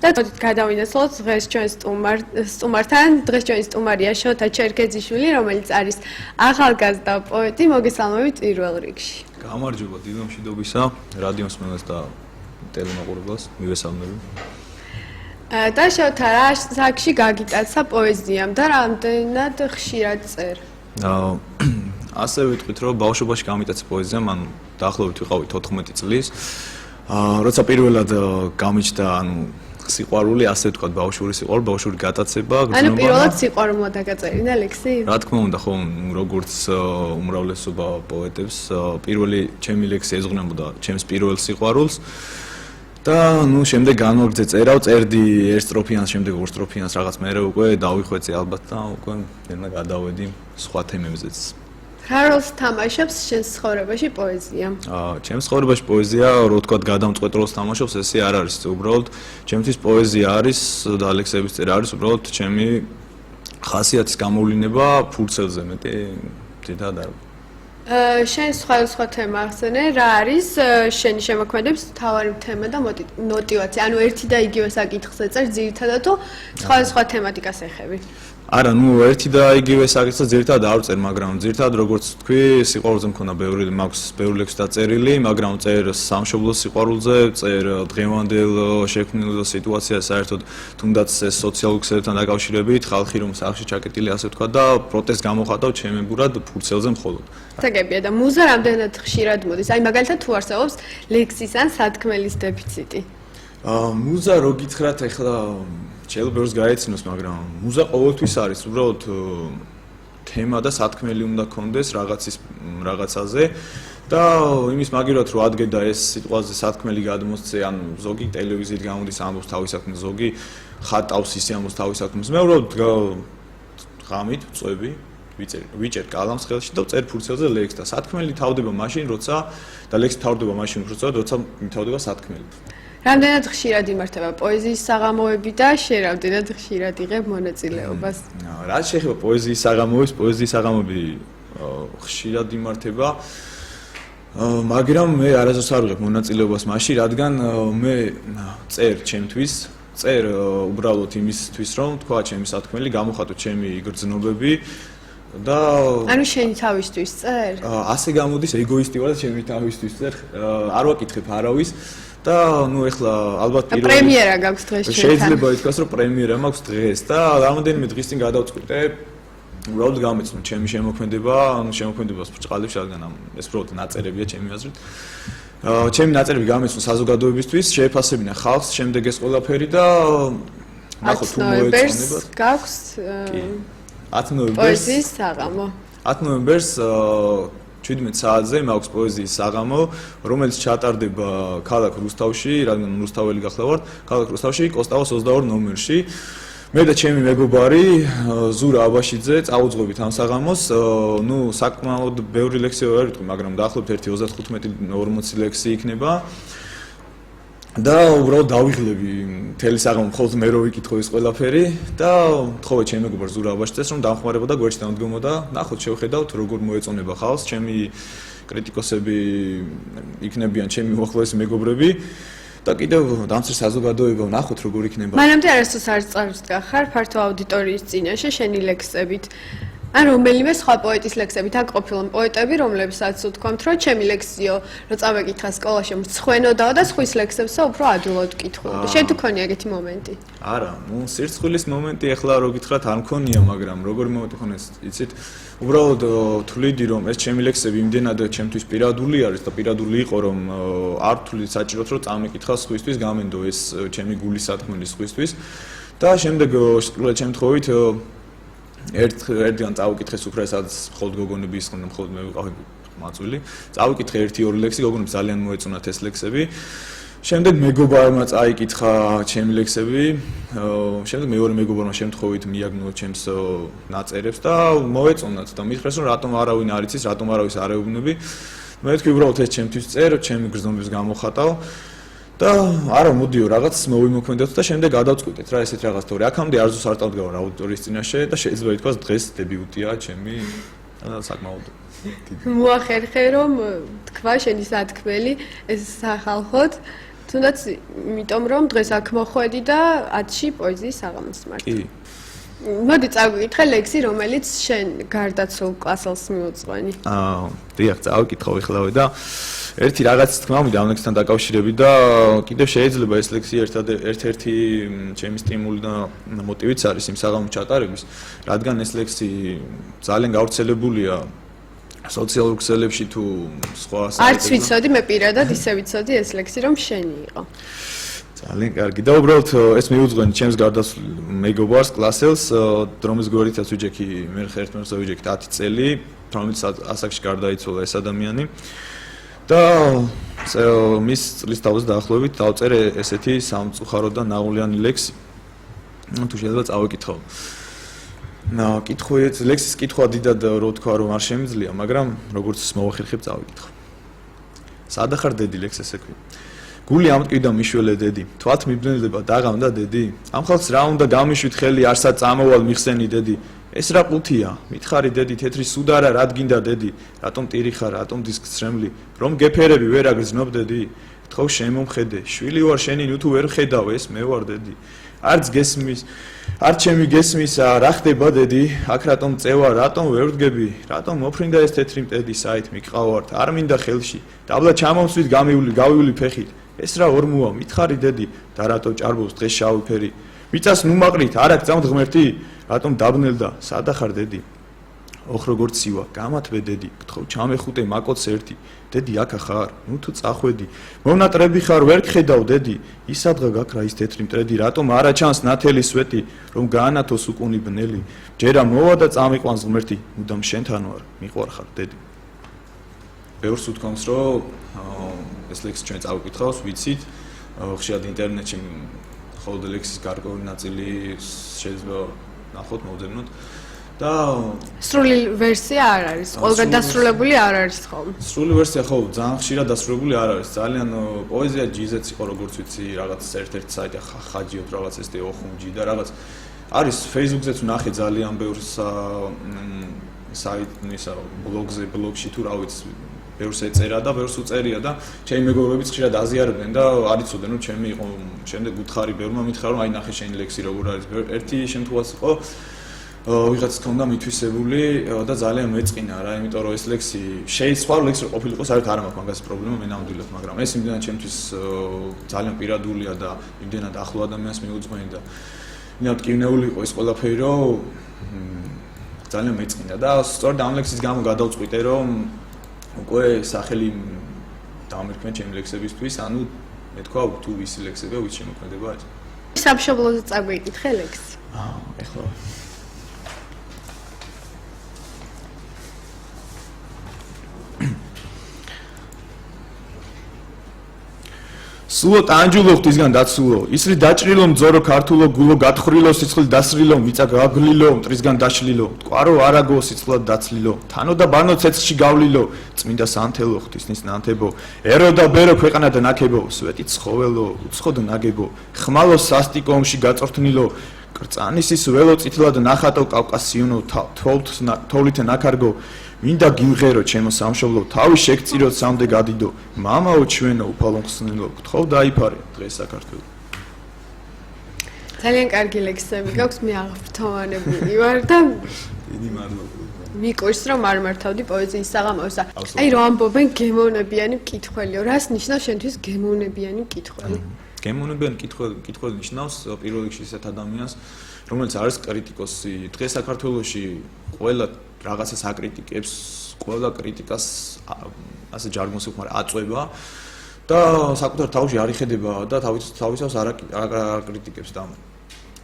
და გადავინაცვლოთ დღეს ჩვენს სტუმართან. დღეს ჩვენი სტუმარია შოთა ჩერქეზიშვილი, რომელიც არის ახალგაზრდა პოეტი. მოგესალმებით პირველ რიგში. გამარჯობა, დიდი მშვიდობისა რადიო მსმენელს და ტელემოყურებელს მივესალმები. და შოთა რა საკში გაგიტაცა პოეზიამ და რამდენად ხშირად წერ? ასე ვიტყვით, რომ ბავშვობაში გამიტაცა პოეზიამ, ანუ დაახლოებით ვიყავი 14 წლის. როცა პირველად გამიჩნდა, ანუ სიყვარული, ასე ვთქვათ, ბავშვური სიყვარული, ბავშვური გატაცება, გრძნობა. ანუ პირველად სიყვარულმა დაგაწერინა ლექსი? რა თქმა უნდა, ხო, როგორც უმრავლესობა პოეტებს, პირველი ჩემი ლექსი ეძღვნებოდა ჩემს პირველ სიყვარულს. და ნუ შემდეგ განვაგრძე წერავ, წერდი ერთ სტროფიანს, შემდეგ ორ სტროფიანს, რაღაც მერე უკვე დავიხვეწე ალბათ და უკვე ნელა გადავედი სხვა თემებზეც. რა როლს თამაშობს შენს ცხოვრებაში პოეზია? ჩემს ცხოვრებაში პოეზია, რო ვთქვათ, გადამწყვეტ როლს თამაშობს, ესე არ არის. უბრალოდ ჩემთვის პოეზია არის და ლექსების წერა არის უბრალოდ ჩემი ხასიათის გამოვლინება ფურცელზე, მეტი დიდად არ. შენ სხვა თემა ახსენე, რა არის შენი შემოქმედების მთავარი თემა და мотиваცია? ანუ ერთი და იგივე საკითხს ეწერ ძირითადად თუ სხვა თემატიკას ეხები? არა, ნუ ერთი და იგივე საკითხს ძირითადად არ წერ, მაგრამ ძირითადად როგორც თქვი, სიყვარულზე მქონდა მაქვს ბევრი ლექსი დაწერილი, მაგრამ წერ სამშობლოს სიყვარულზე, წერ დღევანდელ შექმნილ სიტუაციას საერთოდ თუნდაც ეს სოციალურ ქსელებთან დაკავშირებით, ხალხი რომ სახში ჩაკეტილი ასე ვთქვა და პროტესტს გამოხატავ ჩემებურად ფურცელზე მხოლოდ. გაგებია და მუზა რამდენად ხშირად მოდის? აი მაგალითად თუ არსებობს ლექსის ან სათქმელის დეფიციტი? მუზა რო გითხრათ, ეხლა შეიძლება ბევრს გაეცინოს, მაგრამ მუზა ყოველთვის არის, უბრალოდ თემა და სათქმელი უნდა კონდეს რაღაცაზე და იმის მაგივრად რომ ადგედა ეს სიტყვაზე სათქმელი გადმოსცე, ან ზოგი ტელევიზიით გამოდის ამბობს თავის საქმეს, ზოგი ხატავს ისე ამბობს თავის საქმეს. მე უბრალოდ ღამით წვევი ვიჭერ კალამს ხელში და წერ ფურცელზე ლექსს და სათქმელი თავდება მაშინ, როცა და ლექსი თავდება მაშინ, როცა მთავდება სათქმელი. რამდენად ხშირად იმართება პოეზიის საღამოები და შენ რამდენად ხშირად იღებ მონაწილეობას? რაც შეეხება პოეზიის საღამოები ხშირად იმართება, მაგრამ მე არასდროს არ ვიღებ მონაწილეობას მაშინ, რადგან მე წერ ჩემთვის, წერ უბრალოდ იმისთვის, რომ თქვა ჩემი სათქმელი, გამოხატო ჩემი გრძნობები და ანუ შენი თავისთვის წერ? ასე გამოდის, ეგოისტი ვარ და ჩემი თავისთვის წერ, არ ვაკითხებ არავის. და ნუ ეხლა ალბათ პრემიერა გაქვს დღეს ჩვენ. შეიძლება ითქვას, რომ პრემიერა მაქვს დღეს და რამოდენიმე დღის წინ გადავწყვიტე უბრალოდ გამეცნო ჩემი შემოქმედება, ანუ შემოქმედებას ბრჭყალებში, რადგან ეს უბრალოდ ნაწერებია ჩემი აზრით. ჩემი ნაწერები გამეცნო საზოგადოებისთვის, შეეფასებინა ხალხს, შემდეგ ეს ყველაფერი და ნახოთ თუ მოეწონებათ. გაქვს 10 ნოემბერს პოეზიის საღამო. 10 ნოემბერს 17 საათზე მაქვს პოეზიის საღამო, რომელიც ჩატარდება ქალაქ რუსთავში, რადგან რუსთაველი გახდა ვარ, ქალაქ რუსთავში, კოსტავას 22 ნომერში. მე და ჩემი მეგობარი ზურა აბაშიძე წავუძღვებით ამ საღამოს. ნუ საკმაოდ ბევრი ლექსი არ ვიტყვი, მაგრამ დაახლოებით 35-40 ლექსი იქნება. და უბრალოდ დავიღლები მთელი საღამო, მხოლოდ მე რო ვიკითხო ეს ყველაფერი და თხოვე ჩემი მეგობარ ზურა აბაშიძეს, რომ დამხმარებოდა გვერდში დამდგომოდა, ნახოთ შევხედავთ როგორ მოეწონება ხალხს, ჩემი კრიტიკოსები იქნებიან ჩემი უახლოესი მეგობრები და კიდევ დამცირ საზოგადოება ნახოთ როგორ იქნება. მანამდე არასდროს არ წარსდგა ხარ ფართო აუდიტორიის წინაშე შენი ლექსებით. ან რომელიმე სხვა პოეტის ლექსებით ან ყოფილი პოეტები, რომლებსაც ვთქვამთ, რომ ჩემი ლექსიო, რო წავეკითხა სკოლაში, მცხვენოდაო და სხვის ლექსებსა უფრო ადვილად ვკითხულობდი. შენ თუ ქონია ეგეთი მომენტი? არა, ნუ სირცხვილის მომენტი ეხლა რო გითხრათ არ მქონია, მაგრამ როგორი მომენტი ხონია, იცით? უბრალოდ თვლიდი, რომ ეს ჩემი ლექსები იმდენად ჩემთვის პირადული არის და პირადული იყო, რომ არ თვლი საჭიროდ, რომ წამეკითხა სხვისთვის, გამენდო ეს ჩემი გულის სათქმელი სხვისთვის და შემდეგ სრულად შემთხვევით ერთგან წავიკითხეს უფრო სადაც მხოლოდ გოგონები ისხდნენ, მხოლოდ მე ვიყავი მაწვილი. წავიკითხე 1-2 ლექსი, გოგონებს ძალიან მოეწონათ ეს ლექსები. შემდეგ მეგობარმა წაიკითხა ჩემი ლექსები. შემდეგ მეორე მეგობარმა შემთხვევით მიაგნო ჩემს ნაწერებს და მოეწონათ და მითხრეს, რომ რატომ არავინ არ იცის, რატომ არავის არ ეუბნები. მე თქვი უბრალოდ ეს ჩემთვის წერ, ჩემი გრძნობებს გამოხატავ. და არა მოდიო რაღაც მოვიმოქმედოთ და შემდეგ გადავწყვიტეთ რა ესეთ რაღაც თორე აქამდე არ ზუსტ არ დავდგავარ აუდიტორიის წინაშე და შეიძლება ითქვას დღეს დებიუტია ჩემი საკმაოდ მოახერხე რომ თქვა შენი სათქმელი ეს სახალხოდ თუნდაც იმიტომ რომ დღეს აქ მოხვედი და 10-ში პოეზიის საღამოს მარტო. კი. მოდი წავიკითხე ლექსი, რომელიც შენ გარდაცულ კლასელს მიუძღვენი. დიახ, წავიკითხო ეხლავე და ერთი რაღაც თქმა მინდა ამ ლექსთან დაკავშირებით და კიდევ შეიძლება ეს ლექსი ერთ-ერთი ჩემი სტიმული და მოტივიც არის იმ საღამოს ჩატარების, რადგან ეს ლექსი ძალიან გავრცელებულია სოციალურ ქსელებში თუ სხვა არც ვიცოდი, მე პირადად ისე ვიცოდი ეს ლექსი რომ შენი იყო. ძალიან კარგი. და უბრალოდ ეს მიუძღვენი ჩემს გარდაცვლილ მეგობარს კლასელს, რომლის გვერდითაც ვიჯექი მე ერთმანეთს ვიჯექით 10 წელი, რომელიც ასაკში გარდაიცვალა ეს ადამიანი. და მის წლის თავზე დაახლოებით დავწერე ესეთი სამწუხარო და ნაღულიანი ლექსი. თუ შეიძლება წავიკითხო. ლექსის კითხვა დიდად რო თქვა რომ არ შემიძლია, მაგრამ როგორც მოვახერხებ წავიკითხო. სადახარ დედი ლექს ესე ქვია. გული ამტკივდა მიშველე დედი, თვათ მიბნელდება დაღამდა დედი. ამ ხალხს რა უნდა გამიშვით ხელი არსად წამოვალ მიხსენი დედი. ეს რა ყუთია? მითხარი დედი, თეთრი სუდარა რად გინდა დედი? რატომ ტირი ხარ, რატომ დისკს ცრემლი? რომ გეფერები ვერ აგრძნობ დედი? გთხოვ შემომხედე, შვილი ვარ შენი ნუ თუ ვერ ხედავ ეს მე ვარ დედი. არც გესმის, არც ჩემი გესმისა, რა ხდება დედი? აქ რატომ წევა, რატომ ვერ ვდგები? რატომ მოფრინდა ეს თეთრი მტედი საით მიყავართ? არ მინდა ხელში. დაბლა ჩამომსვით გავიული ფეხით. ეს რა ორმოა, მითხარი დედი და რატო ჭარბობს დღეს შავი ფერი? მიწას ნუ მაყრით, არ აქ წამთ ღმერთი? რატომ დაბნელდა, სადახარ დედი? ოხ როგორც ცივა, გამათვე დედი, გთხოვ ჩამეხუტე მაკოც ერთი. დედი აქა ხარ, ნუ თუ წახვედი. მონატრები ხარ, ვერ გხედავ დედი. ისადღა გაქრა ის თეთრი მტრედი, რატომ არა ჩანს ნათელი სვეტი, რომ გაანათოს უკუნი ბნელი. ჯერა მოვა და წამიყვანს ღმერთი, მუდამ შენთან ვარ, მიყვარხარ დედი. ბევრს უთქვამს, რომ ეს ლექსი ჩვენ წავიკითხავს, ვიცით, ხშირად ინტერნეტში ხოლმე ლექსის გარკვეული ნაწილი შეიძლება ნახოთ, მოვძებნოთ და სრული ვერსია არ არის, ყველგან დასრულებული არ არის ხოლმე. სრული ვერსია ხო, ძალიან ხშირად დასრულებული არ არის. ძალიან პოეზია ჯიზეც იყო, როგორც ვიცი, რაღაც ერთ-ერთი საიტი ხაჯიოთ რაღაც ეს ოხუნჯი და რაღაც არის Facebook-ზეც ვნახე ძალიან ბევრ საიტისა ბლოგში თუ რა ვიცი ბევრს ეწერა და ბევრს უწერია და ჩემი მეგობრებიც ხშირად აზიარებდნენ და არ იცოდნენ რომ ჩემი იყო შემდეგ უთხარი ბევრმა მითხრა რომ აი ნახე შენი ლექსი როგორ არის. ერთი შემთხვევაც იყო ვიღაც ქონდა მითვისებული და ძალიან მეწყინა რა, იმიტომ რომ ეს ლექსი შეიძლება ლექსი ყოფილიყო, საერთოდ არ მაქვს მაგას პრობლემა, მე ნამდვილად, მაგრამ ეს იმდენად ჩემთვის ძალიან პირადულია და იმდენად ახლო ადამიანს მიუძღვენი და იმდენად კინეული იყო ეს ყველაფერი, რომ ძალიან მეწყინა და სწორედ ამ ლექსის გამო გადავწყვიტე რომ უკვე სახელი დამირქმე ჩემი ლექსებისთვის, ანუ მე თქვა თუ ვისი ლექსებია, ვით შემოქმედება ეს. სამშობლოზე წაგვიკითხე ლექსი. ეხლა სულო ტანჯულო ღვთისგან დაცულო, ისრი დაჭრილო მძორო ქართულო გულო გათხრილო სიცხლი დასრილო მიწა გაგლილო მტრისგან დაშლილო მტკვარო არაგო სიცხლად დაცლილო თანო და ბანო ცეცხლში გავლილო წმინდა სანთელო ღვთისნის ნანთებო ერო და ბერო ქვეყანა და ნაკებო სვეტი ცხოველო უცხოდ ნაგებო ხმალო სასტიკო ომში გაწორთნილო კრწანისის ველო წითლად ნახატო კავკასიონო თოვლით ნაკარგო მინდა გიმღერო ჩემო სამშობლო თავი შეგწირო სამდე გადიდო მამაო ჩვენო უფალო ხსნილო გთხოვ დაიფარე დღეს საქართველო. ძალიან კარგი ლექსები გაქვს, მე აღფრთოვანებული ვარ და დიდი მადლობა. მიყურს რომ არ მართავდი პოეზიის საღამოს. აი რომ ამბობენ გემოვნებიანი მკითხველიო, რას ნიშნავს შენთვის გემოვნებიანი მკითხველი? გემოვნებიანი მკითხველი ნიშნავს პირველ რიგში ისეთ ადამიანს, რომელიც არის კრიტიკოსი. დღეს საქართველოში ყველა რაღაცას აკრიტიკებს, ყველა კრიტიკას ასე ჯარგონს უხმარ აწვება და საკუთარ თავში არ იხედება და თავისავს არ აკრიტიკებს და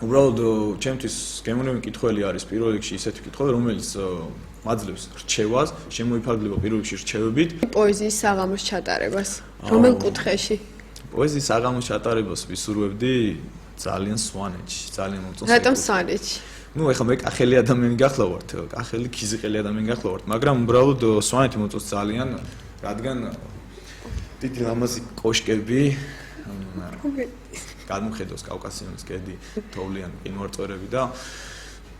უბრალოდ ჩემთვის გემოვნებიანი მკითხველი არის პირველ რიგში ისეთი მკითხველი, რომელიც მაძლევს რჩევას, შემოიფარგლება პირველ რიგში რჩევებით. პოეზიის საღამოს ჩატარებას, რომელ კუთხეში? პოეზიის საღამოს ჩატარებას ვისურვებდი ძალიან სვანეთში, ძალიან მომწონს. რატომ სვანეთში? ну ეხლა მე კახელი ადამიანი გახლა ვართ, კახელი ქიზიყელი ადამიანი გახლა ვართ, მაგრამ უბრალოდ სვანეთი მომწონს ძალიან, რადგან დიდი ლამაზი კოშკები გადმოხედავს კავკასიონის ქედი, თოვლიანი მყინვარწვერები და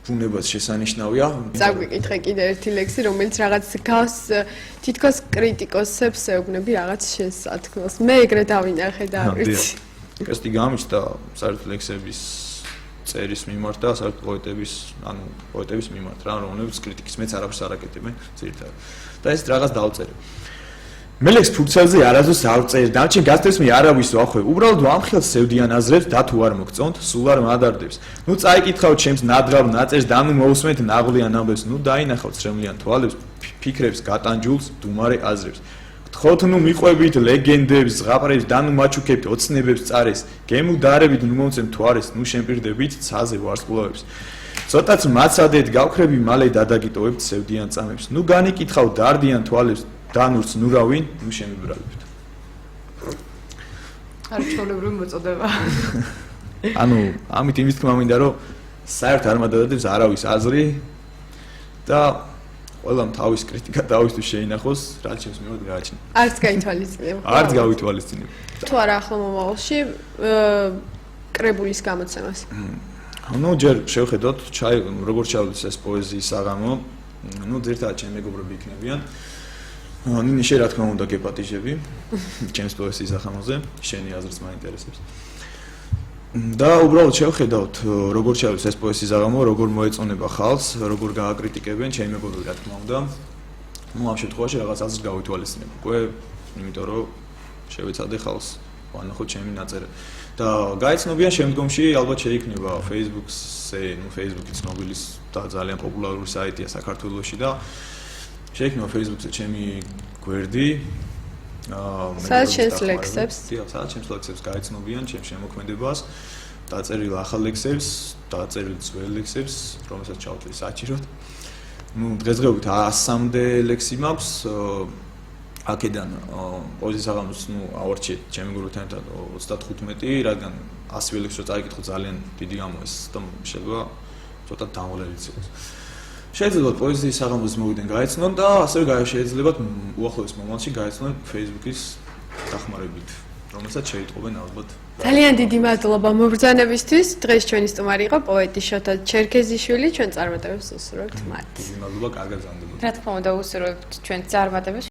ბუნებას შესანიშნავია. წაგვიკითხე კიდე ერთი ლექსი, რომელიც რაღაც გავს თითქოს კრიტიკოსებს ეუბნები რაღაც შესათქმელს. მე ეგრე დავინახე და ვიცი. ტექსტი გამიჩნდა საერთოდ ლექსების წერის მიმართ და საერთოდ პოეტების მიმართ რა, რომლებიც კრიტიკის მეც არაფერს არ აკეთებენ ძირითადად. და ეს რაღაც დავწერე. მე ლექს ფურცელზე არასდროს არ ვწერ, დამჩენ გასწრებს მე არავის ვახვე. უბრალოდ ვამხელს სევდიან აზრებს და თუ არ მოგწონთ, სულ არ მადარდებს. ნუ წაიკითხავთ ჩემს ნადრავ ნაწერს და ნუ მოусმენთ ნაღვლიან ამბებს, ნუ დაინახავთ ცრემლიან თვალებს, ფიქრებს, გატანჯულს, დუმარე აზრებს. გთხოვთ ნუ მიყვებით ლეგენდებს, ზღაპრებს და ნუ მაჩუქებთ ოცნებებს წარეს. გემუ დაარებით ნუ მომცემთ თوارეს, ნუ შემპირდებით ცაზე ვარსკვლავებს. ცოტაც მაცადეთ გავქრები მალე დადაგიტოვებთ სევდიან წამებს. ნუ განიკითხავთ დარდიან თვალებს დანურს ნუ რავინ, ნუ შემიბრალებთ. არჩეულებრივი მოწოდება. ანუ ამით იმის თქმა მინდა რომ საერთოდ არ მადადებს არავის აზრი და ყველამ თავის კრიტიკა თავისთვის შეინახოს, რაც ჩემს მიმართ გააჩნია. არც გაითვალისწინებ. არც გავითვალისწინებ. თუ არა ახლა მომავალში კრებულის გამოცემას. ანუ ჯერ შევხედოთ, როგორ ჩავდის ეს პოეზიის საღამო. ნუ ძირთადად ჩემი მეგობრები იქნებიან. ნიშე რა თქმა უნდა გეპატიჟები ჩემს პოეზიის სახამოზე, შენი აზრიც მაინტერესებს. და უბრალოდ შევხედავთ, როგორ ჩავდის ეს პოეზიის საღამო, როგორ მოეწონება ხალხს, როგორ გააკრიტიკებენ ჩემი მეგობრები რა თქმა უნდა. ნუ ამ შემთხვევაში რაღაც აზრს გავითვალისწინებ. უკვე იმიტომ რომ შევეცადე ხალხს ვანახოთ ჩემი ნაწერები. და გაიცნობიან შემდგომში ალბათ შეიქმნება Facebook-ზე, ნუ Facebook-ი ცნობილის და ძალიან პოპულარული საიტია საქართველოში და შეიქმნება Facebook-ზე ჩემი გვერდი. სადაც შენს ლექსებს. სადაც შენს ლექსებს გაიცნობიან, ჩემს შემოქმედებას, დაწერილ ახალ ლექსებს, დაწერილ ძველ ლექსებს, რომელსაც ჩავთვლი საჭიროდ. ნუ დღესდღეობით 100-მდე ლექსი მაქვს. აქედან პოეზიის საღამოს ნუ ავარჩიეთ ჩემი გურუთან ერთად 35, რადგან 100 ლექსს რო წაიკითხო ძალიან დიდი გამოეს და შეიძლება ცოტა დამღლელიც იყოს. Შეიძლება პოეზიის საღამოს მოვიდნენ გაეცნონ და ასევე შეიძლება უახლოეს მომავალში გაეცნონ Facebook-ის დახმარებით, რომელსაც შეიტყობენ ალბათ. ძალიან დიდი მადლობა მობრძანებისთვის. დღეს ჩვენი სტუმარი იყო პოეტი შოთა ჩერქეზიშვილი. ჩვენ წარმატებებს უსურვებთ მათ. დიდი მადლობა, კარგად გზავნდებოდეთ. რა თქმა უნდა უსურვებთ ჩვენ წარმატებებს.